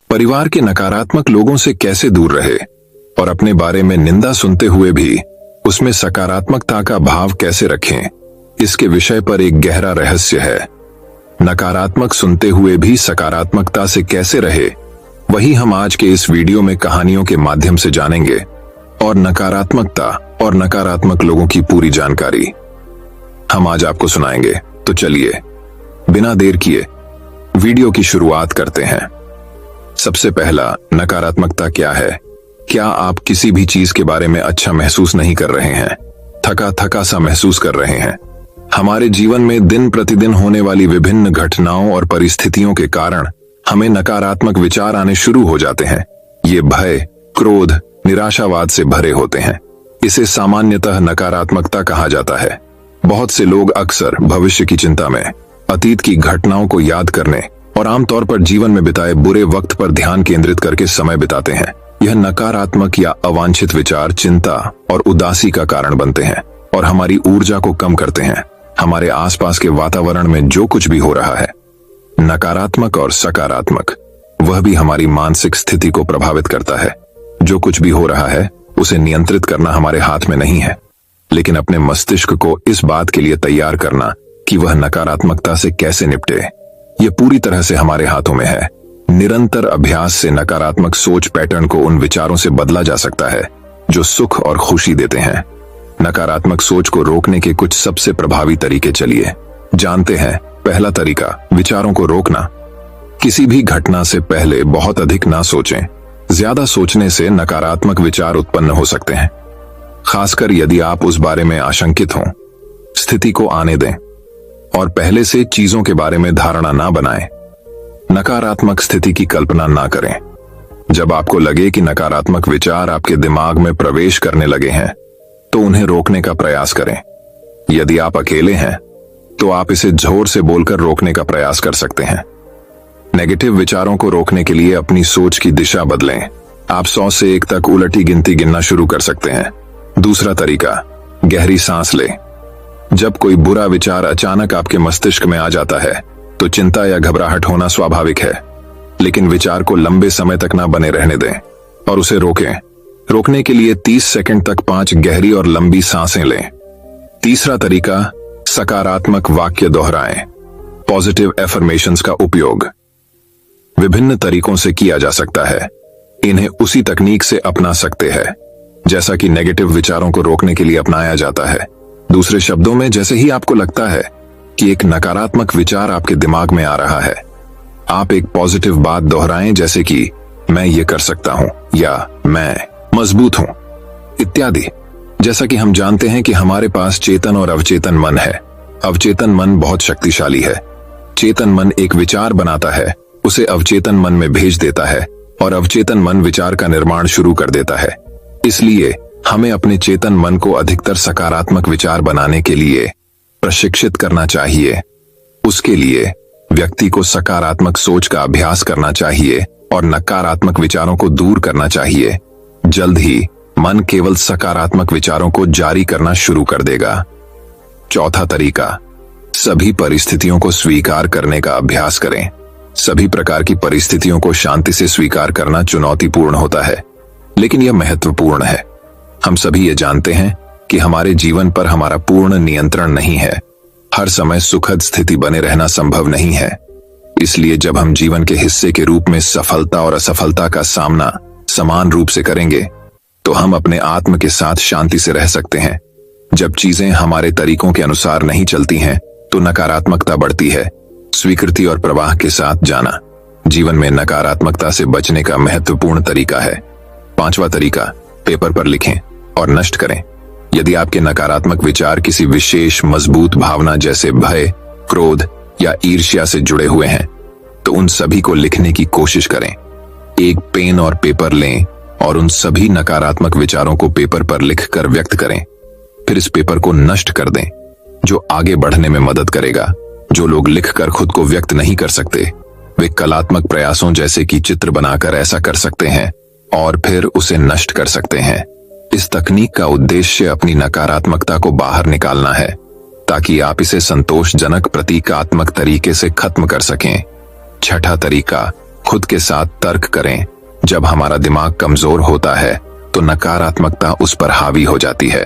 परिवार के नकारात्मक लोगों से कैसे दूर रहे और अपने बारे में निंदा सुनते हुए भी उसमें सकारात्मकता का भाव कैसे रखें, इसके विषय पर एक गहरा रहस्य है। नकारात्मक सुनते हुए भी सकारात्मकता से कैसे रहे, वही हम आज के इस वीडियो में कहानियों के माध्यम से जानेंगे और नकारात्मकता और नकारात्मक लोगों की पूरी जानकारी हम आज आपको सुनाएंगे। तो चलिए बिना देर किए वीडियो की शुरुआत करते हैं। सबसे पहला, नकारात्मकता क्या है? क्या आप किसी भी चीज के बारे में अच्छा महसूस नहीं कर रहे हैं? थका थका सा महसूस कर रहे हैं? हमारे जीवन में दिन प्रतिदिन होने वाली विभिन्न घटनाओं और परिस्थितियों के कारण हमें नकारात्मक विचार आने शुरू हो जाते हैं। ये भय, क्रोध, निराशावाद से भरे होते हैं। इसे सामान्यतः नकारात्मकता कहा जाता है। बहुत से लोग अक्सर भविष्य की चिंता में, अतीत की घटनाओं को याद करने और आमतौर पर जीवन में बिताए बुरे वक्त पर ध्यान केंद्रित करके समय बिताते हैं। यह नकारात्मक या अवांछित विचार चिंता और उदासी का कारण बनते हैं और हमारी ऊर्जा को कम करते हैं। हमारे आसपास के वातावरण में जो कुछ भी हो रहा है, नकारात्मक और सकारात्मक, वह भी हमारी मानसिक स्थिति को प्रभावित करता है। जो कुछ भी हो रहा है उसे नियंत्रित करना हमारे हाथ में नहीं है, लेकिन अपने मस्तिष्क को इस बात के लिए तैयार करना कि वह नकारात्मकता से कैसे निपटे, यह पूरी तरह से हमारे हाथों में है। निरंतर अभ्यास से नकारात्मक सोच पैटर्न को उन विचारों से बदला जा सकता है जो सुख और खुशी देते हैं। नकारात्मक सोच को रोकने के कुछ सबसे प्रभावी तरीके चलिए जानते हैं। पहला तरीका, विचारों को रोकना। किसी भी घटना से पहले बहुत अधिक ना सोचें। ज्यादा सोचने से नकारात्मक विचार उत्पन्न हो सकते हैं, खासकर यदि आप उस बारे में आशंकित हों। स्थिति को आने दें और पहले से चीजों के बारे में धारणा ना बनाएं। नकारात्मक स्थिति की कल्पना ना करें। जब आपको लगे कि नकारात्मक विचार आपके दिमाग में प्रवेश करने लगे हैं, तो उन्हें रोकने का प्रयास करें। यदि आप अकेले हैं तो आप इसे जोर से बोलकर रोकने का प्रयास कर सकते हैं। नेगेटिव विचारों को रोकने के लिए अपनी सोच की दिशा बदलें। आप 100 से 1 तक उलटी गिनती गिनना शुरू कर सकते हैं। दूसरा तरीका, गहरी सांस लें। जब कोई बुरा विचार अचानक आपके मस्तिष्क में आ जाता है तो चिंता या घबराहट होना स्वाभाविक है, लेकिन विचार को लंबे समय तक ना बने रहने दें और उसे रोकें। रोकने के लिए 30 सेकंड तक 5 गहरी और लंबी सांसें लें। तीसरा तरीका, सकारात्मक वाक्य दोहराएं। पॉजिटिव एफर्मेशंस का उपयोग विभिन्न तरीकों से किया जा सकता है। इन्हें उसी तकनीक से अपना सकते हैं जैसा कि नेगेटिव विचारों को रोकने के लिए अपनाया जाता है। दूसरे शब्दों में, जैसे ही आपको लगता है कि एक नकारात्मक विचार आपके दिमाग में आ रहा है, आप एक पॉजिटिव बात दोहराएं, जैसे कि मैं ये कर सकता हूं या मैं मजबूत हूं इत्यादि। जैसा कि हम जानते हैं कि हमारे पास चेतन और अवचेतन मन है। अवचेतन मन बहुत शक्तिशाली है। चेतन मन एक विचार बनाता है, उसे अवचेतन मन में भेज देता है और अवचेतन मन विचार का निर्माण शुरू कर देता है। इसलिए हमें अपने चेतन मन को अधिकतर सकारात्मक विचार बनाने के लिए प्रशिक्षित करना चाहिए। उसके लिए व्यक्ति को सकारात्मक सोच का अभ्यास करना चाहिए और नकारात्मक विचारों को दूर करना चाहिए। जल्द ही मन केवल सकारात्मक विचारों को जारी करना शुरू कर देगा। चौथा तरीका, सभी परिस्थितियों को स्वीकार करने का अभ्यास करें। सभी प्रकार की परिस्थितियों को शांति से स्वीकार करना चुनौतीपूर्ण होता है, लेकिन यह महत्वपूर्ण है। हम सभी ये जानते हैं कि हमारे जीवन पर हमारा पूर्ण नियंत्रण नहीं है। हर समय सुखद स्थिति बने रहना संभव नहीं है। इसलिए जब हम जीवन के हिस्से के रूप में सफलता और असफलता का सामना समान रूप से करेंगे, तो हम अपने आत्म के साथ शांति से रह सकते हैं। जब चीजें हमारे तरीकों के अनुसार नहीं चलती हैं, तो नकारात्मकता बढ़ती है। स्वीकृति और प्रवाह के साथ जाना जीवन में नकारात्मकता से बचने का महत्वपूर्ण तरीका है। पांचवा तरीका, पेपर पर लिखें और नष्ट करें। यदि आपके नकारात्मक विचार किसी विशेष मजबूत भावना जैसे भय, क्रोध या ईर्ष्या से जुड़े हुए हैं, तो उन सभी को लिखने की कोशिश करें। एक पेन और पेपर लें और उन सभी नकारात्मक विचारों को पेपर पर लिखकर व्यक्त करें। फिर इस पेपर को नष्ट कर दें, जो आगे बढ़ने में मदद करेगा। जो लोग लिखकर खुद को व्यक्त नहीं कर सकते, वे कलात्मक प्रयासों जैसे कि चित्र बनाकर ऐसा कर सकते हैं और फिर उसे नष्ट कर सकते हैं। इस तकनीक का उद्देश्य अपनी नकारात्मकता को बाहर निकालना है, ताकि आप इसे संतोषजनक प्रतीकात्मक तरीके से खत्म कर सकें। छठा तरीका, खुद के साथ तर्क करें। जब हमारा दिमाग कमजोर होता है तो नकारात्मकता उस पर हावी हो जाती है,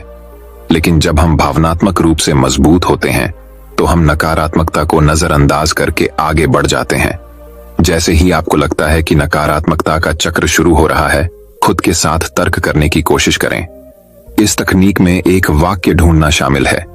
लेकिन जब हम भावनात्मक रूप से मजबूत होते हैं तो हम नकारात्मकता को नजरअंदाज करके आगे बढ़ जाते हैं। जैसे ही आपको लगता है कि नकारात्मकता का चक्र शुरू हो रहा है, खुद के साथ तर्क करने की कोशिश करें। इस तकनीक में एक वाक्य ढूंढना शामिल है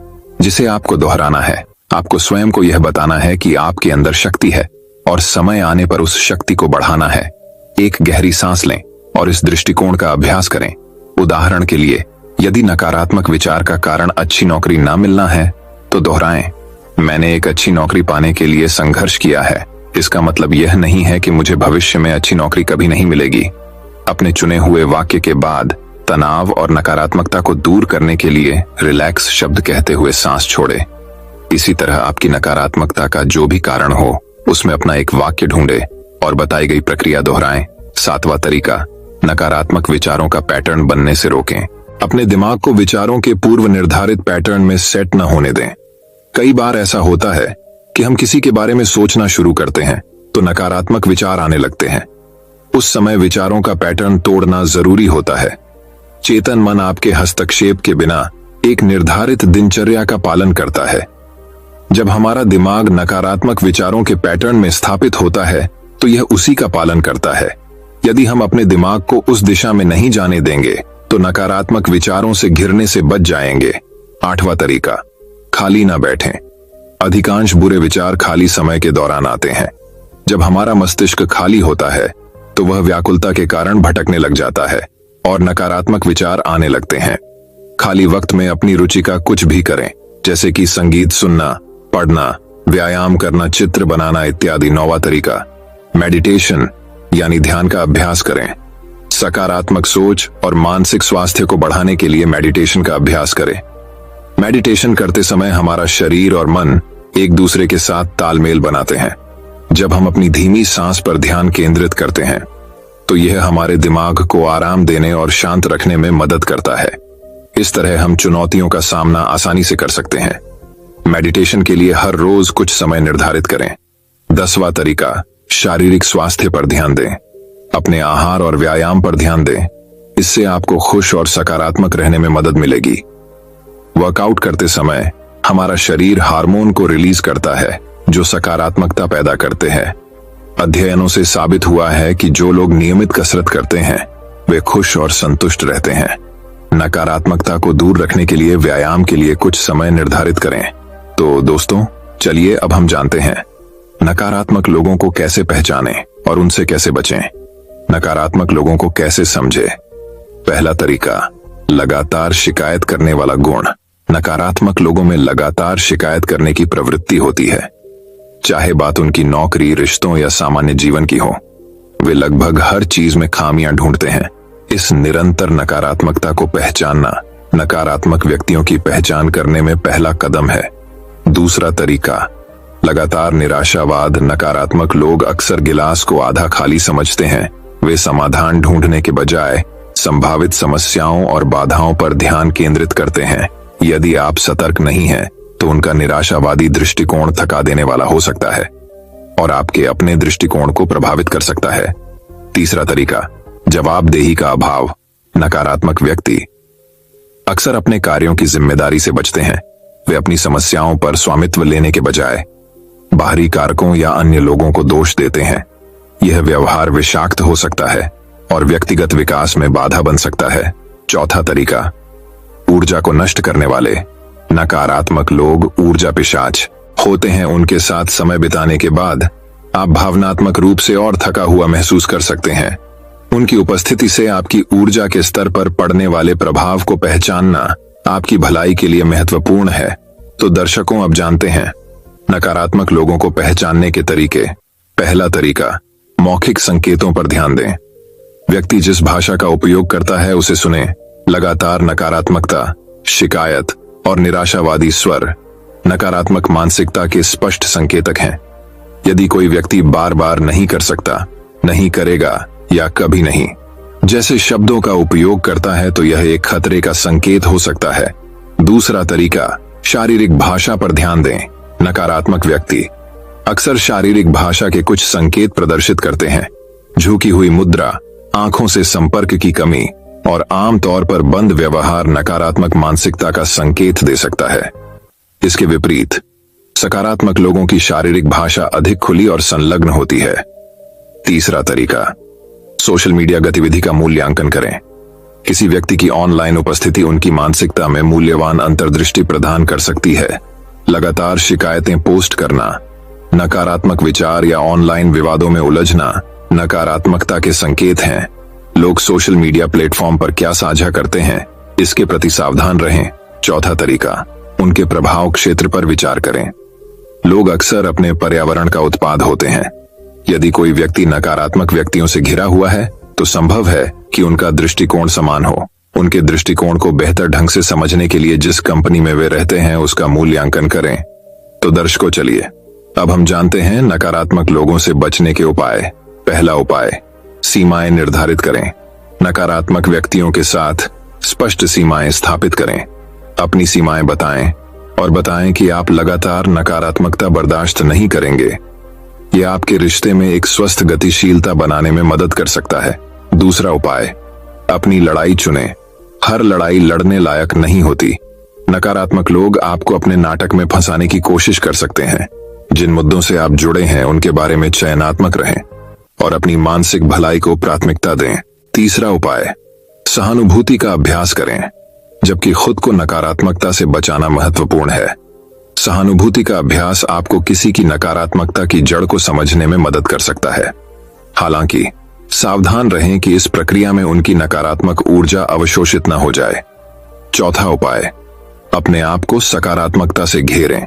जिसे आपको दोहराना है। आपको स्वयं को यह बताना है कि आपके अंदर शक्ति है और समय आने पर उस शक्ति को बढ़ाना है। एक गहरी सांस लें और इस दृष्टिकोण का अभ्यास करें। उदाहरण के लिए, यदि नकारात्मक विचार का कारण अच्छी नौकरी ना मिलना है तो दोहराएं, मैंने एक अच्छी नौकरी पाने के लिए संघर्ष किया है। इसका मतलब यह नहीं है कि मुझे भविष्य में अच्छी नौकरी कभी नहीं मिलेगी। अपने चुने हुए वाक्य के बाद तनाव और नकारात्मकता को दूर करने के लिए रिलैक्स शब्द कहते हुए सांस छोड़े। इसी तरह आपकी नकारात्मकता का जो भी कारण हो, उसमें अपना एक वाक्य ढूंढे और बताई गई प्रक्रिया दोहराएं। 7वां तरीका, नकारात्मक विचारों का पैटर्न बनने से रोकें। अपने दिमाग को विचारों के पूर्व निर्धारित पैटर्न में सेट न होने दें। कई बार ऐसा होता है कि हम किसी के बारे में सोचना शुरू करते हैं तो नकारात्मक विचार आने लगते हैं। उस समय विचारों का पैटर्न तोड़ना जरूरी होता है। चेतन मन आपके हस्तक्षेप के बिना एक निर्धारित दिनचर्या का पालन करता है। जब हमारा दिमाग नकारात्मक विचारों के पैटर्न में स्थापित होता है तो यह उसी का पालन करता है। यदि हम अपने दिमाग को उस दिशा में नहीं जाने देंगे तो नकारात्मक विचारों से घिरने से बच जाएंगे। 8वां तरीका, खाली ना बैठें। अधिकांश बुरे विचार खाली समय के दौरान आते हैं। जब हमारा मस्तिष्क खाली होता है तो वह व्याकुलता के कारण भटकने लग जाता है और नकारात्मक विचार आने लगते हैं। खाली वक्त में अपनी रुचि का कुछ भी करें, जैसे कि संगीत सुनना, पढ़ना, व्यायाम करना, चित्र बनाना इत्यादि। 9वां तरीका, मेडिटेशन यानी ध्यान का अभ्यास करें। सकारात्मक सोच और मानसिक स्वास्थ्य को बढ़ाने के लिए मेडिटेशन का अभ्यास करें। मेडिटेशन करते समय हमारा शरीर और मन एक दूसरे के साथ तालमेल बनाते हैं। जब हम अपनी धीमी सांस पर ध्यान केंद्रित करते हैं तो यह हमारे दिमाग को आराम देने और शांत रखने में मदद करता है। इस तरह हम चुनौतियों का सामना आसानी से कर सकते हैं। मेडिटेशन के लिए हर रोज कुछ समय निर्धारित करें। 10वां तरीका, शारीरिक स्वास्थ्य पर ध्यान दें। अपने आहार और व्यायाम पर ध्यान दें। इससे आपको खुश और सकारात्मक रहने में मदद मिलेगी। वर्कआउट करते समय हमारा शरीर हार्मोन को रिलीज करता है जो सकारात्मकता पैदा करते हैं। अध्ययनों से साबित हुआ है कि जो लोग नियमित कसरत करते हैं वे खुश और संतुष्ट रहते हैं। नकारात्मकता को दूर रखने के लिए व्यायाम के लिए कुछ समय निर्धारित करें। तो दोस्तों, चलिए अब हम जानते हैं नकारात्मक लोगों को कैसे पहचानें और उनसे कैसे बचें। नकारात्मक लोगों को कैसे समझें। पहला तरीका, लगातार शिकायत करने वाला गुण। नकारात्मक लोगों में लगातार शिकायत करने की प्रवृत्ति होती है, चाहे बात उनकी नौकरी, रिश्तों या सामान्य जीवन की हो। वे लगभग हर चीज में खामियां ढूंढते हैं। इस निरंतर नकारात्मकता को पहचानना नकारात्मक व्यक्तियों की पहचान करने में पहला कदम है। दूसरा तरीका, लगातार निराशावाद। नकारात्मक लोग अक्सर गिलास को आधा खाली समझते हैं। वे समाधान ढूंढने के बजाय संभावित समस्याओं और बाधाओं पर ध्यान केंद्रित करते हैं। यदि आप सतर्क नहीं हैं तो उनका निराशावादी दृष्टिकोण थका देने वाला हो सकता है और आपके अपने दृष्टिकोण को प्रभावित कर सकता है। तीसरा तरीका, जवाबदेही का अभाव। नकारात्मक व्यक्ति अक्सर अपने कार्यों की जिम्मेदारी से बचते हैं। वे अपनी समस्याओं पर स्वामित्व लेने के बजाय बाहरी कारकों या अन्य लोगों को दोष देते हैं। यह व्यवहार विषाक्त हो सकता है और व्यक्तिगत विकास में बाधा बन सकता है। चौथा तरीका, ऊर्जा को नष्ट करने वाले। नकारात्मक लोग ऊर्जा पिशाच होते हैं। उनके साथ समय बिताने के बाद आप भावनात्मक रूप से और थका हुआ महसूस कर सकते हैं। उनकी उपस्थिति से आपकी ऊर्जा के स्तर पर पड़ने वाले प्रभाव को पहचानना आपकी भलाई के लिए महत्वपूर्ण है। तो दर्शकों, अब जानते हैं नकारात्मक लोगों को पहचानने के तरीके। पहला तरीका, मौखिक संकेतों पर ध्यान दें। व्यक्ति जिस भाषा का उपयोग करता है उसे सुने। लगातार नकारात्मकता, शिकायत और निराशावादी स्वर नकारात्मक मानसिकता के स्पष्ट संकेतक हैं। यदि कोई व्यक्ति बार बार नहीं कर सकता, नहीं करेगा या कभी नहीं जैसे शब्दों का उपयोग करता है तो यह एक खतरे का संकेत हो सकता है। दूसरा तरीका, शारीरिक भाषा पर ध्यान दें। नकारात्मक व्यक्ति अक्सर शारीरिक भाषा के कुछ संकेत प्रदर्शित करते हैं। झुकी हुई मुद्रा, आंखों से संपर्क की कमी और आमतौर पर बंद व्यवहार नकारात्मक मानसिकता का संकेत दे सकता है। इसके विपरीत सकारात्मक लोगों की शारीरिक भाषा अधिक खुली और संलग्न होती है। तीसरा तरीका, सोशल मीडिया गतिविधि का मूल्यांकन करें। किसी व्यक्ति की ऑनलाइन उपस्थिति उनकी मानसिकता में मूल्यवान अंतर्दृष्टि प्रदान कर सकती है। लगातार शिकायतें पोस्ट करना, नकारात्मक विचार या ऑनलाइन विवादों में उलझना नकारात्मकता के संकेत हैं। लोग सोशल मीडिया प्लेटफॉर्म पर क्या साझा करते हैं, इसके प्रति सावधान रहें। चौथा तरीका, उनके प्रभाव क्षेत्र पर विचार करें। लोग अक्सर अपने पर्यावरण का उत्पाद होते हैं। यदि कोई व्यक्ति नकारात्मक व्यक्तियों से घिरा हुआ है तो संभव है कि उनका दृष्टिकोण समान हो। उनके दृष्टिकोण को बेहतर ढंग से समझने के लिए जिस कंपनी में वे रहते हैं उसका मूल्यांकन करें। तो दर्शकों, चलिए अब हम जानते हैं नकारात्मक लोगों से बचने के उपाय। पहला उपाय, सीमाएं निर्धारित करें। नकारात्मक व्यक्तियों के साथ स्पष्ट सीमाएं स्थापित करें। अपनी सीमाएं बताएं और बताएं कि आप लगातार नकारात्मकता बर्दाश्त नहीं करेंगे। यह आपके रिश्ते में एक स्वस्थ गतिशीलता बनाने में मदद कर सकता है। दूसरा उपाय, अपनी लड़ाई चुनें। हर लड़ाई लड़ने लायक नहीं होती। नकारात्मक लोग आपको अपने नाटक में फंसाने की कोशिश कर सकते हैं। जिन मुद्दों से आप जुड़े हैं उनके बारे में चयनात्मक रहें और अपनी मानसिक भलाई को प्राथमिकता दें। तीसरा उपाय, सहानुभूति का अभ्यास करें। जबकि खुद को नकारात्मकता से बचाना महत्वपूर्ण है, सहानुभूति का अभ्यास आपको किसी की नकारात्मकता की जड़ को समझने में मदद कर सकता है। हालांकि सावधान रहें कि इस प्रक्रिया में उनकी नकारात्मक ऊर्जा अवशोषित न हो जाए। चौथा उपाय, अपने आप को सकारात्मकता से घेरें।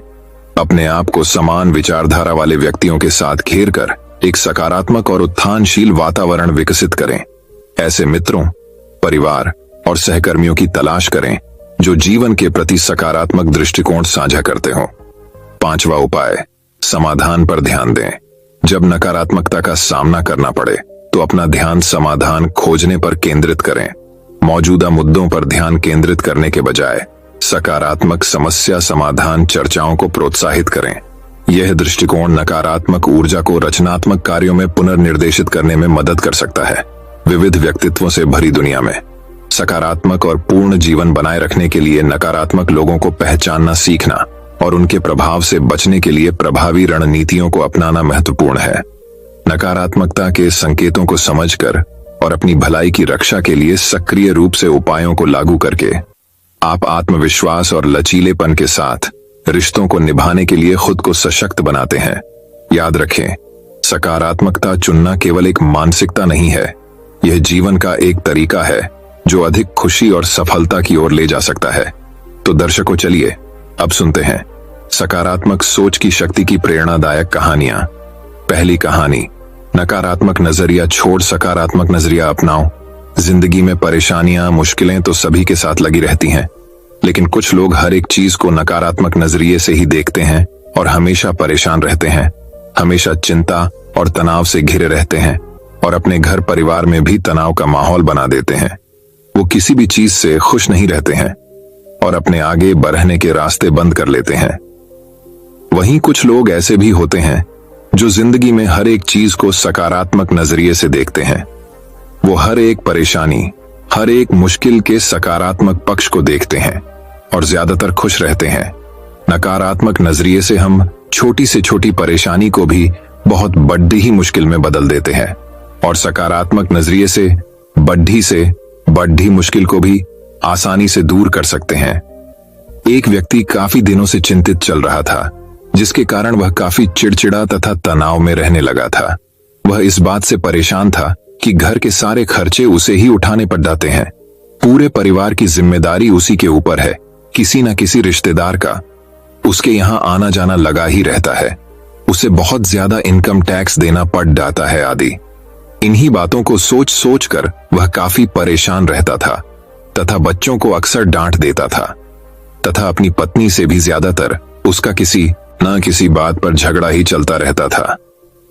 अपने आप को समान विचारधारा वाले व्यक्तियों के साथ घेरकर एक सकारात्मक और उत्थानशील वातावरण विकसित करें। ऐसे मित्रों, परिवार और सहकर्मियों की तलाश करें जो जीवन के प्रति सकारात्मक दृष्टिकोण साझा करते हों। पांचवा उपाय, समाधान पर ध्यान दें। जब नकारात्मकता का सामना करना पड़े तो अपना ध्यान समाधान खोजने पर केंद्रित करें। मौजूदा मुद्दों पर ध्यान केंद्रित करने के बजाय सकारात्मक समस्या समाधान चर्चाओं को प्रोत्साहित करें। यह दृष्टिकोण नकारात्मक ऊर्जा को रचनात्मक कार्यों में पुनर्निर्देशित करने में मदद कर सकता है। विविध व्यक्तित्वों से भरी दुनिया में सकारात्मक और पूर्ण जीवन बनाए रखने के लिए नकारात्मक लोगों को पहचानना सीखना और उनके प्रभाव से बचने के लिए प्रभावी रणनीतियों को अपनाना महत्वपूर्ण है। नकारात्मकता के संकेतों को समझकर और अपनी भलाई की रक्षा के लिए सक्रिय रूप से उपायों को लागू करके आप आत्मविश्वास और लचीलेपन के साथ रिश्तों को निभाने के लिए खुद को सशक्त बनाते हैं। याद रखें, सकारात्मकता चुनना केवल एक मानसिकता नहीं है, यह जीवन का एक तरीका है जो अधिक खुशी और सफलता की ओर ले जा सकता है। तो दर्शकों, चलिए अब सुनते हैं सकारात्मक सोच की शक्ति की प्रेरणादायक कहानियां। पहली कहानी, नकारात्मक नजरिया छोड़ सकारात्मक नजरिया अपनाओ। जिंदगी में परेशानियां, मुश्किलें तो सभी के साथ लगी रहती हैं, लेकिन कुछ लोग हर एक चीज को नकारात्मक नजरिए से ही देखते हैं और हमेशा परेशान रहते हैं, हमेशा चिंता और तनाव से घिरे रहते हैं और अपने घर परिवार में भी तनाव का माहौल बना देते हैं। वो किसी भी चीज से खुश नहीं रहते हैं और अपने आगे बढ़ने के रास्ते बंद कर लेते हैं। वहीं कुछ लोग ऐसे भी होते हैं जो जिंदगी में हर एक चीज को सकारात्मक नजरिए से देखते हैं। वो हर एक परेशानी, हर एक मुश्किल के सकारात्मक पक्ष को देखते हैं और ज्यादातर खुश रहते हैं। नकारात्मक नजरिए से हम छोटी से छोटी परेशानी को भी बहुत बड़ी ही मुश्किल में बदल देते हैं और सकारात्मक नजरिए से बड़ी मुश्किल को भी आसानी से दूर कर सकते हैं। एक व्यक्ति काफी दिनों से चिंतित चल रहा था, जिसके कारण वह काफी चिड़चिड़ा तथा तनाव में रहने लगा था। वह इस बात से परेशान था कि घर के सारे खर्चे उसे ही उठाने पड़ जाते हैं। पूरे परिवार की जिम्मेदारी उसी के ऊपर है। किसी न किसी रिश्तेदार का उसके यहाँ आना जाना लगा ही रहता है। उसे बहुत ज्यादा इनकम टैक्स देना पड़ जाता है आदि। इन्हीं बातों को सोच सोच कर वह काफी परेशान रहता था तथा बच्चों को अक्सर डांट देता था तथा अपनी पत्नी से भी ज्यादातर उसका किसी न किसी बात पर झगड़ा ही चलता रहता था।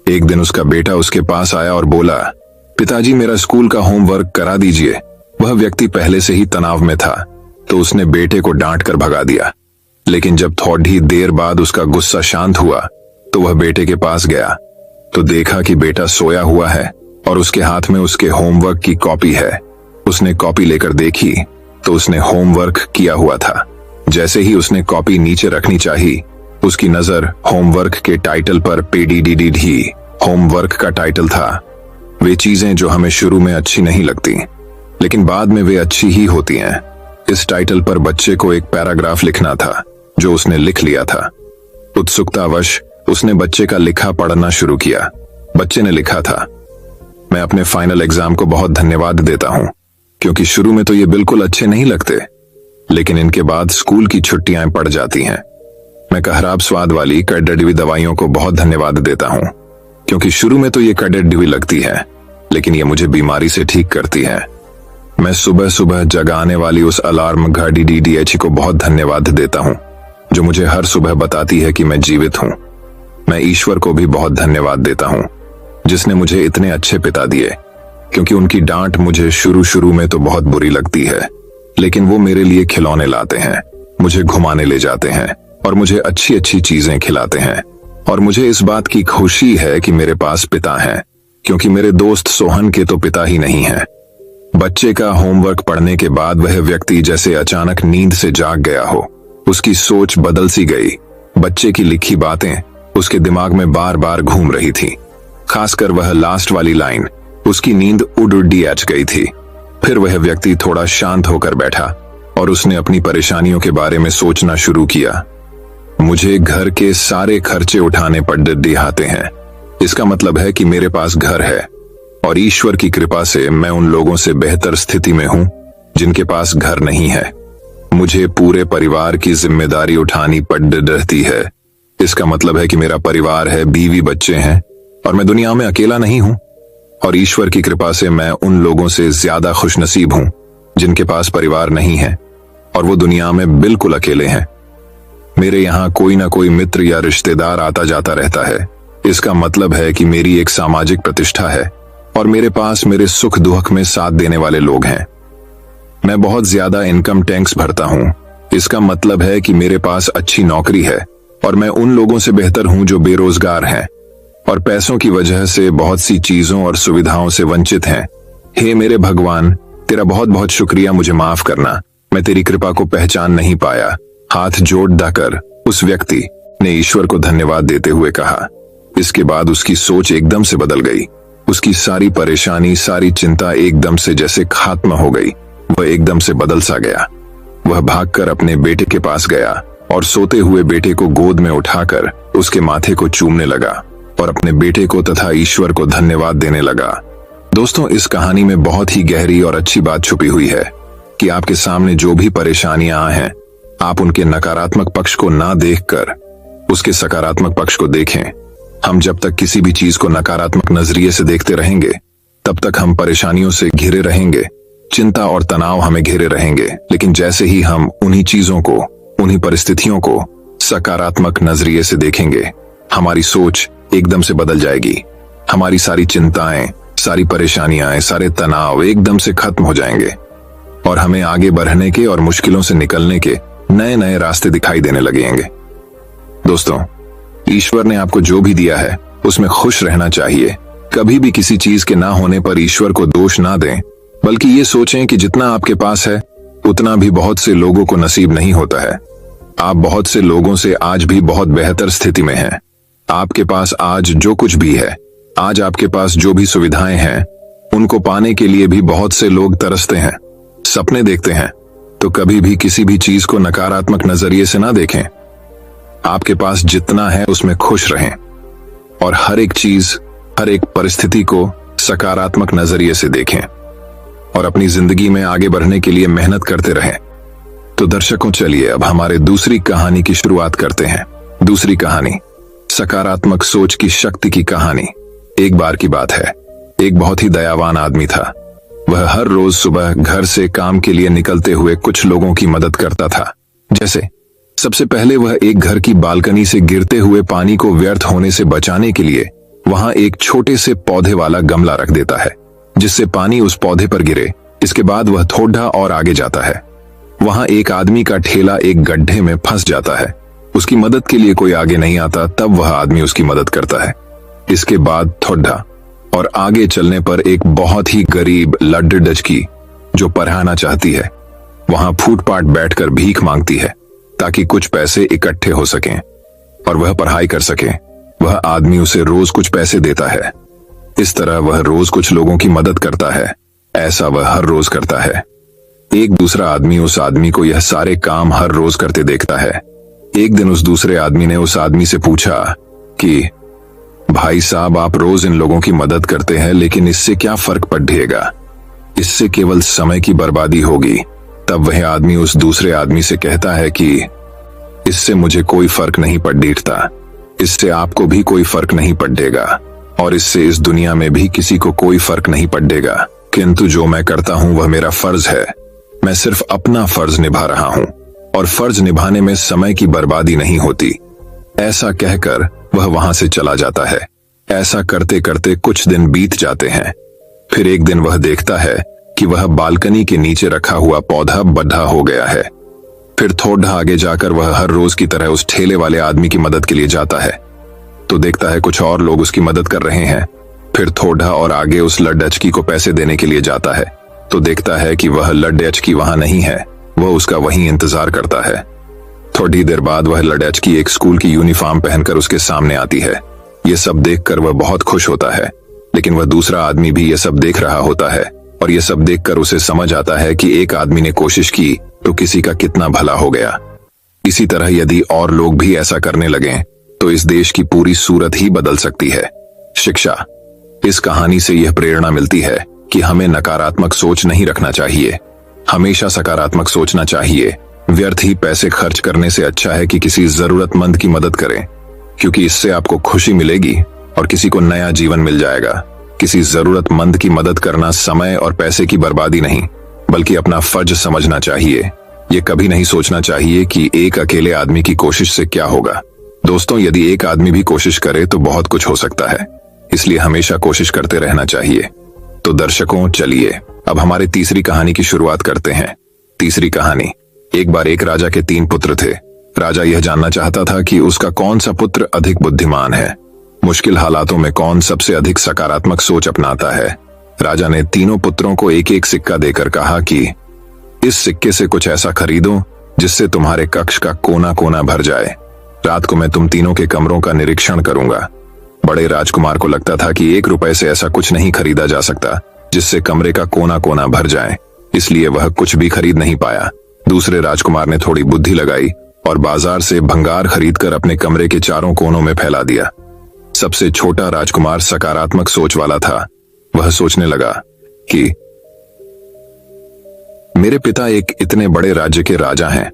एक दिन उसका बेटा उसके पास आया और बोला, पिताजी मेरा स्कूल का होमवर्क करा दीजिए। वह व्यक्ति पहले से ही तनाव में था तो उसने बेटे को डांट कर भगा दिया। लेकिन जब थोड़ी देर बाद उसका गुस्सा शांत हुआ तो वह बेटे के पास गया तो देखा कि बेटा सोया हुआ है और उसके हाथ में उसके होमवर्क की कॉपी है। उसने कॉपी लेकर देखी तो उसने होमवर्क किया हुआ था। जैसे ही उसने कॉपी नीचे रखनी चाहिए, उसकी नजर होमवर्क के टाइटल पर पेडीडीडी ही होमवर्क का टाइटल था। वे चीजें जो हमें शुरू में अच्छी नहीं लगती, लेकिन बाद में वे अच्छी ही होती हैं। इस टाइटल पर बच्चे को एक पैराग्राफ लिखना था, जो उसने लिख लिया था। उत्सुकतावश उसने बच्चे का लिखा पढ़ना शुरू किया। बच्चे ने लिखा था, मैं अपने फाइनल एग्जाम को बहुत धन्यवाद देता हूं, क्योंकि शुरू में तो ये बिल्कुल अच्छे नहीं लगते, लेकिन इनके बाद स्कूल की छुट्टियां पड़ जाती हैं। मैं खराब स्वाद वाली कड़ड़ी दवाइयों को बहुत धन्यवाद देता हूं, क्योंकि शुरू में तो ये कड़ड़ी लगती है, लेकिन ये मुझे बीमारी से ठीक करती है। मैं सुबह सुबह जगाने वाली उस अलार्म घड़ी DDH को बहुत धन्यवाद देता हूं, जो मुझे हर सुबह बताती है कि मैं जीवित हूं। मैं ईश्वर को भी बहुत धन्यवाद देता हूं, जिसने मुझे इतने अच्छे पिता दिए, क्योंकि उनकी डांट मुझे शुरू में तो बहुत बुरी लगती है, लेकिन वो मेरे लिए खिलौने लाते हैं, मुझे घुमाने ले जाते हैं और मुझे अच्छी अच्छी चीजें खिलाते हैं। और मुझे इस बात की खुशी है कि मेरे पास पिता हैं, क्योंकि मेरे दोस्त सोहन के तो पिता ही नहीं हैं। बच्चे का होमवर्क पढ़ने के बाद वह व्यक्ति जैसे अचानक नींद से जाग गया हो। उसकी सोच बदल सी गई। बच्चे की लिखी बातें उसके दिमाग में बार बार घूम रही थी, खासकर वह लास्ट वाली लाइन। उसकी नींद उड़ गई थी। फिर वह व्यक्ति थोड़ा शांत होकर बैठा और उसने अपनी परेशानियों के बारे में सोचना शुरू किया। मुझे घर के सारे खर्चे उठाने पड़ते हैं। इसका मतलब है कि मेरे पास घर है, और ईश्वर की कृपा से मैं उन लोगों से बेहतर स्थिति में हूं जिनके पास घर नहीं है। मुझे पूरे परिवार की जिम्मेदारी उठानी पड़ रहती है। इसका मतलब है कि मेरा परिवार है, बीवी बच्चे हैं, और मैं दुनिया में अकेला नहीं हूं। और ईश्वर की कृपा से मैं उन लोगों से ज्यादा खुशनसीब हूं जिनके पास परिवार नहीं है और वो दुनिया में बिल्कुल अकेले हैं। मेरे यहाँ कोई ना कोई मित्र या रिश्तेदार आता जाता रहता है। इसका मतलब है कि मेरी एक सामाजिक प्रतिष्ठा है और मेरे पास मेरे सुख दुख में साथ देने वाले लोग हैं। मैं बहुत ज्यादा इनकम टैक्स भरता हूँ। इसका मतलब है कि मेरे पास अच्छी नौकरी है और मैं उन लोगों से बेहतर हूँ जो बेरोजगार हैं और पैसों की वजह से बहुत सी चीजों और सुविधाओं से वंचित हैं। हे मेरे भगवान, तेरा बहुत बहुत शुक्रिया, मुझे माफ करना, मैं तेरी कृपा को पहचान नहीं पाया। हाथ जोड़ दाकर उस व्यक्ति ने ईश्वर को धन्यवाद देते हुए कहा। इसके बाद उसकी सोच एकदम से बदल गई। उसकी सारी परेशानी, सारी चिंता एकदम से जैसे खात्मा हो गई। वह एकदम से बदल सा गया। वह भागकर अपने बेटे के पास गया और सोते हुए बेटे को गोद में उठाकर उसके माथे को चूमने लगा और अपने बेटे को तथा ईश्वर को धन्यवाद देने लगा। दोस्तों, इस कहानी में बहुत ही गहरी और अच्छी बात छुपी हुई है कि आपके सामने जो भी परेशानियां हैं, आप उनके नकारात्मक पक्ष को ना देखकर उसके सकारात्मक पक्ष को देखें। हम जब तक किसी भी चीज को नकारात्मक नजरिए से देखते रहेंगे, तब तक हम परेशानियों से घिरे रहेंगे, चिंता और तनाव हमें घेरे रहेंगे। लेकिन जैसे ही हम उन्हीं चीजों को, उन्हीं परिस्थितियों को सकारात्मक नजरिए से देखेंगे, हमारी सोच एकदम से बदल जाएगी। हमारी सारी चिंताएं, सारी परेशानियां, सारे तनाव एकदम से खत्म हो जाएंगे और हमें आगे बढ़ने के और मुश्किलों से निकलने के नए नए रास्ते दिखाई देने लगेंगे। दोस्तों, ईश्वर ने आपको जो भी दिया है उसमें खुश रहना चाहिए। कभी भी किसी चीज के ना होने पर ईश्वर को दोष ना दें, बल्कि ये सोचें कि जितना आपके पास है उतना भी बहुत से लोगों को नसीब नहीं होता है। आप बहुत से लोगों से आज भी बहुत बेहतर स्थिति में हैं। आपके पास आज जो कुछ भी है, आज आपके पास जो भी सुविधाएं हैं, उनको पाने के लिए भी बहुत से लोग तरसते हैं, सपने देखते हैं। तो कभी भी किसी भी चीज को नकारात्मक नजरिए से ना देखें। आपके पास जितना है उसमें खुश रहें और हर एक चीज, हर एक परिस्थिति को सकारात्मक नजरिए से देखें और अपनी जिंदगी में आगे बढ़ने के लिए मेहनत करते रहें। तो दर्शकों, चलिए अब हमारे दूसरी कहानी की शुरुआत करते हैं। दूसरी कहानी, सकारात्मक सोच की शक्ति की कहानी। एक बार की बात है, एक बहुत ही दयावान आदमी था। वह हर रोज सुबह घर से काम के लिए निकलते हुए कुछ लोगों की मदद करता था। जैसे सबसे पहले वह एक घर की बालकनी से गिरते हुए पानी को व्यर्थ होने से बचाने के लिए वहां एक छोटे से पौधे वाला गमला रख देता है, जिससे पानी उस पौधे पर गिरे। इसके बाद वह थोड़ा और आगे जाता है। वहां एक आदमी का ठेला एक गड्ढे में फंस जाता है। उसकी मदद के लिए कोई आगे नहीं आता, तब वह आदमी उसकी मदद करता है। इसके बाद थोड़ा और आगे चलने पर एक बहुत ही गरीब लड़की जो पढ़ाना चाहती है वहां फुटपाथ बैठकर भीख मांगती है ताकि कुछ पैसे इकट्ठे हो सकें और वह पढ़ाई कर सके। वह आदमी उसे रोज कुछ पैसे देता है। इस तरह वह रोज कुछ लोगों की मदद करता है। ऐसा वह हर रोज करता है। एक दूसरा आदमी उस आदमी को यह सारे काम हर रोज करते देखता है। एक दिन उस दूसरे आदमी ने उस आदमी से पूछा कि भाई साहब, आप रोज इन लोगों की मदद करते हैं, लेकिन इससे क्या फर्क पड़ेगा? इससे केवल समय की बर्बादी होगी। तब वह आदमी उस दूसरे आदमी से कहता है कि इससे मुझे कोई फर्क नहीं पड़ता, इससे आपको भी कोई फर्क नहीं पड़ेगा और इससे इस दुनिया में भी किसी को कोई फर्क नहीं पड़ेगा। किंतु जो मैं करता हूं वह मेरा फर्ज है। मैं सिर्फ अपना फर्ज निभा रहा हूं और फर्ज निभाने में समय की बर्बादी नहीं होती। ऐसा कहकर वह वहां से चला जाता है। ऐसा करते करते कुछ दिन बीत जाते हैं। फिर एक दिन वह देखता है कि वह बालकनी के नीचे रखा हुआ पौधा बड्ढा हो गया है। फिर थोड़ा आगे जाकर वह हर रोज की तरह उस ठेले वाले आदमी की मदद के लिए जाता है तो देखता है कुछ और लोग उसकी मदद कर रहे हैं। फिर थोड़ा और आगे उस लड़की को पैसे देने के लिए जाता है तो देखता है कि वह लड़की वहां नहीं है। वह उसका वहीं इंतजार करता है। थोड़ी देर बाद वह लड़की एक स्कूल की यूनिफॉर्म पहनकर उसके सामने आती है। ये सब देखकर वह बहुत खुश होता है, लेकिन वह दूसरा आदमी भी ये सब देख रहा होता है और ये सब देखकर उसे समझ आता है कि एक आदमी ने कोशिश की तो किसी का कितना भला हो गया। इसी तरह यदि और लोग भी ऐसा करने लगें तो इस देश की पूरी सूरत ही बदल सकती है। शिक्षा। इस कहानी से यह प्रेरणा मिलती है कि हमें नकारात्मक सोच नहीं रखना चाहिए, हमेशा सकारात्मक सोचना चाहिए। व्यर्थ ही पैसे खर्च करने से अच्छा है कि किसी जरूरतमंद की मदद करें, क्योंकि इससे आपको खुशी मिलेगी और किसी को नया जीवन मिल जाएगा। किसी जरूरतमंद की मदद करना समय और पैसे की बर्बादी नहीं, बल्कि अपना फर्ज समझना चाहिए। ये कभी नहीं सोचना चाहिए कि एक अकेले आदमी की कोशिश से क्या होगा। दोस्तों, यदि एक आदमी भी कोशिश करे तो बहुत कुछ हो सकता है, इसलिए हमेशा कोशिश करते रहना चाहिए। तो दर्शकों, चलिए अब हमारे तीसरी कहानी की शुरुआत करते हैं। तीसरी कहानी। एक बार एक राजा के 3 पुत्र थे। राजा यह जानना चाहता था कि उसका कौन सा पुत्र अधिक बुद्धिमान है, मुश्किल हालातों में कौन सबसे अधिक सकारात्मक सोच अपनाता है। राजा ने तीनों पुत्रों को एक एक सिक्का देकर कहा कि इस सिक्के से कुछ ऐसा खरीदो जिससे तुम्हारे कक्ष का कोना कोना भर जाए। रात को मैं तुम तीनों के कमरों का निरीक्षण करूंगा। बड़े राजकुमार को लगता था कि 1 रुपए से ऐसा कुछ नहीं खरीदा जा सकता जिससे कमरे का कोना कोना भर जाए, इसलिए वह कुछ भी खरीद नहीं पाया। दूसरे राजकुमार ने थोड़ी बुद्धि लगाई और बाजार से भंगार खरीदकर अपने कमरे के चारों कोनों में फैला दिया। सबसे छोटा राजकुमार सकारात्मक सोच वाला था। वह सोचने लगा कि मेरे पिता एक इतने बड़े राज्य के राजा हैं।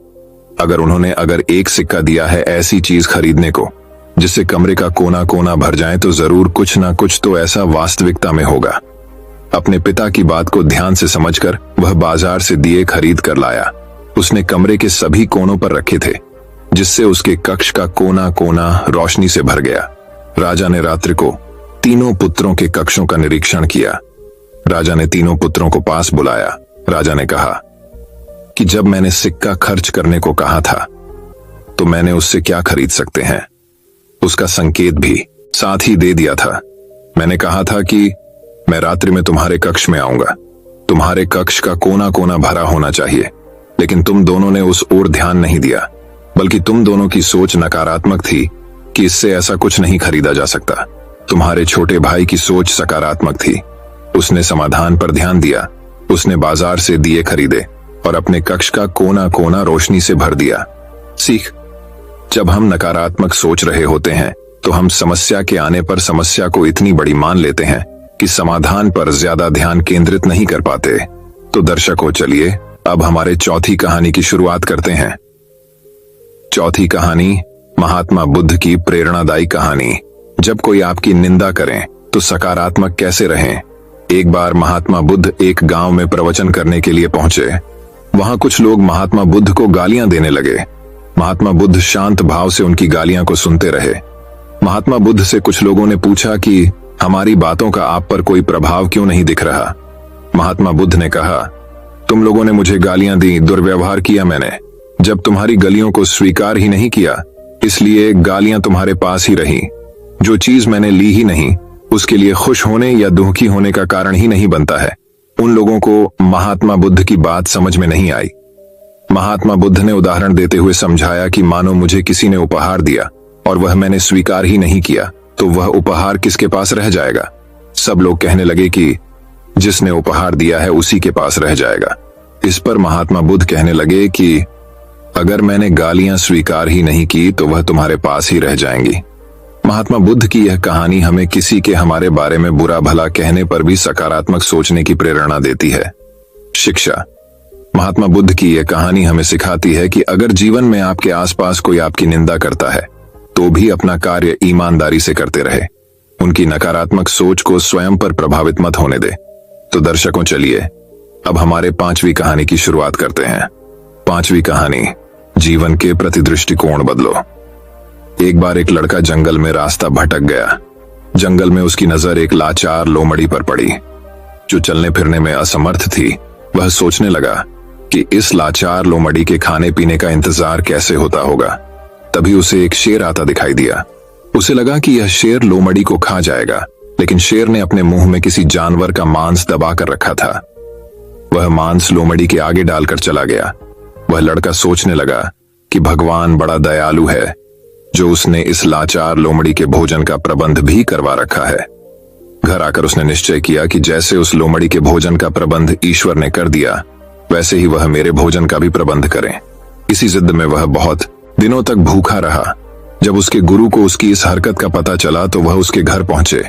अगर एक सिक्का दिया है ऐसी चीज खरीदने को जिससे कमरे का कोना कोना भर जाए, तो जरूर कुछ ना कुछ तो ऐसा वास्तविकता में होगा। अपने पिता की बात को ध्यान से समझकर वह बाजार से दिए खरीद कर लाया। उसने कमरे के सभी कोनों पर रखे थे, जिससे उसके कक्ष का कोना कोना रोशनी से भर गया। राजा ने रात्रि को तीनों पुत्रों के कक्षों का निरीक्षण किया। राजा ने तीनों पुत्रों को पास बुलाया। राजा ने कहा कि जब मैंने सिक्का खर्च करने को कहा था तो मैंने उससे क्या खरीद सकते हैं, उसका संकेत भी साथ ही दे दिया था। मैंने कहा था कि मैं रात्रि में तुम्हारे कक्ष में आऊंगा, तुम्हारे कक्ष का कोना कोना भरा होना चाहिए, लेकिन तुम दोनों ने उस ओर ध्यान नहीं दिया, बल्कि तुम दोनों की सोच नकारात्मक थी कि इससे ऐसा कुछ नहीं खरीदा जा सकता। तुम्हारे छोटे भाई की सोच सकारात्मक थी। उसने समाधान पर ध्यान दिया। उसने बाजार से दिए खरीदे और अपने कक्ष का कोना कोना रोशनी से भर दिया। सीख। जब हम नकारात्मक सोच रहे होते हैं तो हम समस्या के आने पर समस्या को इतनी बड़ी मान लेते हैं कि समाधान पर ज्यादा ध्यान केंद्रित नहीं कर पाते। तो दर्शकों, चलिए अब हमारे चौथी कहानी की शुरुआत करते हैं। चौथी कहानी, महात्मा बुद्ध की प्रेरणादायी कहानी। जब कोई आपकी निंदा करे तो सकारात्मक कैसे रहें। एक बार महात्मा बुद्ध एक गांव में प्रवचन करने के लिए पहुंचे। वहां कुछ लोग महात्मा बुद्ध को गालियां देने लगे। महात्मा बुद्ध शांत भाव से उनकी गालियां को सुनते रहे। महात्मा बुद्ध से कुछ लोगों ने पूछा कि हमारी बातों का आप पर कोई प्रभाव क्यों नहीं दिख रहा। महात्मा बुद्ध ने कहा, तुम लोगों ने मुझे गालियां दी, दुर्व्यवहार किया मैंने। जब तुम्हारी गलियों को स्वीकार ही नहीं किया, इसलिए गालियां तुम्हारे पास ही रही। जो चीज मैंने ली ही नहीं उसके लिए खुश होने या दुखी होने का कारण ही नहीं बनता है। उन लोगों को महात्मा बुद्ध की बात समझ में नहीं आई। महात्मा बुद्ध ने उदाहरण देते हुए समझाया कि मानो मुझे किसी ने उपहार दिया और वह मैंने स्वीकार ही नहीं किया, तो वह उपहार किसके पास रह जाएगा? सब लोग कहने लगे कि जिसने उपहार दिया है उसी के पास रह जाएगा। इस पर महात्मा बुद्ध कहने लगे कि अगर मैंने गालियां स्वीकार ही नहीं की तो वह तुम्हारे पास ही रह जाएंगी। महात्मा बुद्ध की यह कहानी हमें किसी के हमारे बारे में बुरा भला कहने पर भी सकारात्मक सोचने की प्रेरणा देती है। शिक्षा। महात्मा बुद्ध की यह कहानी हमें सिखाती है कि अगर जीवन में आपके आसपास कोई आपकी निंदा करता है तो भी अपना कार्य ईमानदारी से करते रहे। उनकी नकारात्मक सोच को स्वयं पर प्रभावित मत होने दे। तो दर्शकों, चलिए अब हमारे 5वीं कहानी की शुरुआत करते हैं। 5वीं कहानी, जीवन के प्रति दृष्टिकोण बदलो। एक बार एक लड़का जंगल में रास्ता भटक गया। जंगल में उसकी नजर एक लाचार लोमड़ी पर पड़ी जो चलने फिरने में असमर्थ थी। वह सोचने लगा कि इस लाचार लोमड़ी के खाने पीने का इंतजार कैसे होता होगा। तभी उसे एक शेर आता दिखाई दिया। उसे लगा कि यह शेर लोमड़ी को खा जाएगा, लेकिन शेर ने अपने मुंह में किसी जानवर का मांस दबाकर रखा था। वह मांस लोमड़ी के आगे डालकर चला गया। वह लड़का सोचने लगा कि भगवान बड़ा दयालु है जो उसने इस लाचार लोमड़ी के भोजन का प्रबंध भी करवा रखा है। घर आकर उसने निश्चय किया कि जैसे उस लोमड़ी के भोजन का प्रबंध ईश्वर ने कर दिया, वैसे ही वह मेरे भोजन का भी प्रबंध करें। इसी जिद में वह बहुत दिनों तक भूखा रहा। जब उसके गुरु को उसकी इस हरकत का पता चला तो वह उसके घर पहुंचे।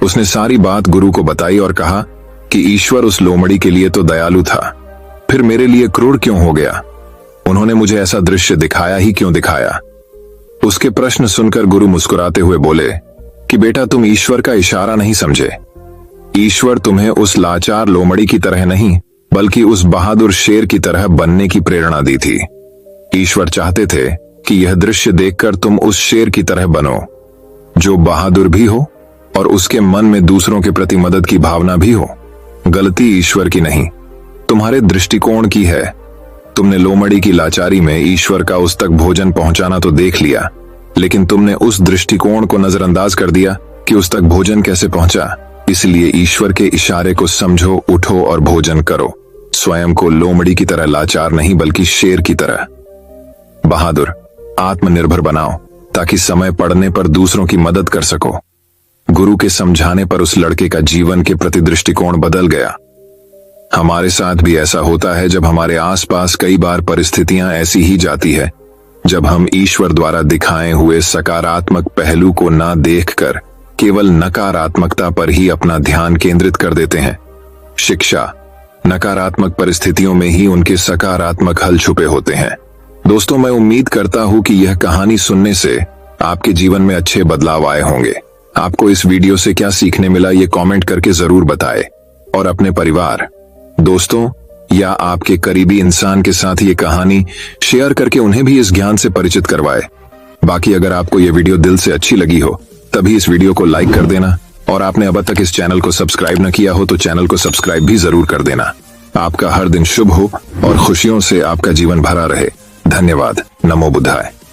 उसने सारी बात गुरु को बताई और कहा कि ईश्वर उस लोमड़ी के लिए तो दयालु था, फिर मेरे लिए क्रूर क्यों हो गया? उन्होंने मुझे ऐसा दृश्य दिखाया ही क्यों दिखाया? उसके प्रश्न सुनकर गुरु मुस्कुराते हुए बोले कि बेटा, तुम ईश्वर का इशारा नहीं समझे। ईश्वर तुम्हें उस लाचार लोमड़ी की तरह नहीं बल्कि उस बहादुर शेर की तरह बनने की प्रेरणा दी थी। ईश्वर चाहते थे कि यह दृश्य देखकर तुम उस शेर की तरह बनो जो बहादुर भी हो और उसके मन में दूसरों के प्रति मदद की भावना भी हो। गलती ईश्वर की नहीं, तुम्हारे दृष्टिकोण की है। तुमने लोमड़ी की लाचारी में ईश्वर का उस तक भोजन पहुंचाना तो देख लिया, लेकिन तुमने उस दृष्टिकोण को नजरअंदाज कर दिया कि उस तक भोजन कैसे पहुंचा। इसलिए ईश्वर के इशारे को समझो, उठो और भोजन करो। स्वयं को लोमड़ी की तरह लाचार नहीं बल्कि शेर की तरह बहादुर, आत्मनिर्भर बनाओ ताकि समय पड़ने पर दूसरों की मदद कर सको। गुरु के समझाने पर उस लड़के का जीवन के प्रति दृष्टिकोण बदल गया। हमारे साथ भी ऐसा होता है जब हमारे आसपास कई बार परिस्थितियां ऐसी ही जाती है जब हम ईश्वर द्वारा दिखाए हुए सकारात्मक पहलू को ना देखकर केवल नकारात्मकता पर ही अपना ध्यान केंद्रित कर देते हैं। शिक्षा। नकारात्मक परिस्थितियों में ही उनके सकारात्मक हल छुपे होते हैं। दोस्तों, मैं उम्मीद करता हूं कि यह कहानी सुनने से आपके जीवन में अच्छे बदलाव आए होंगे। आपको इस वीडियो से क्या सीखने मिला ये कमेंट करके जरूर बताएं और अपने परिवार, दोस्तों या आपके करीबी इंसान के साथ ये कहानी शेयर करके उन्हें भी इस ज्ञान से परिचित करवाएं। बाकी अगर आपको ये वीडियो दिल से अच्छी लगी हो तभी इस वीडियो को लाइक कर देना और आपने अब तक इस चैनल को सब्सक्राइब न किया हो तो चैनल को सब्सक्राइब भी जरूर कर देना। आपका हर दिन शुभ हो और खुशियों से आपका जीवन भरा रहे। धन्यवाद। नमो बुद्धाय।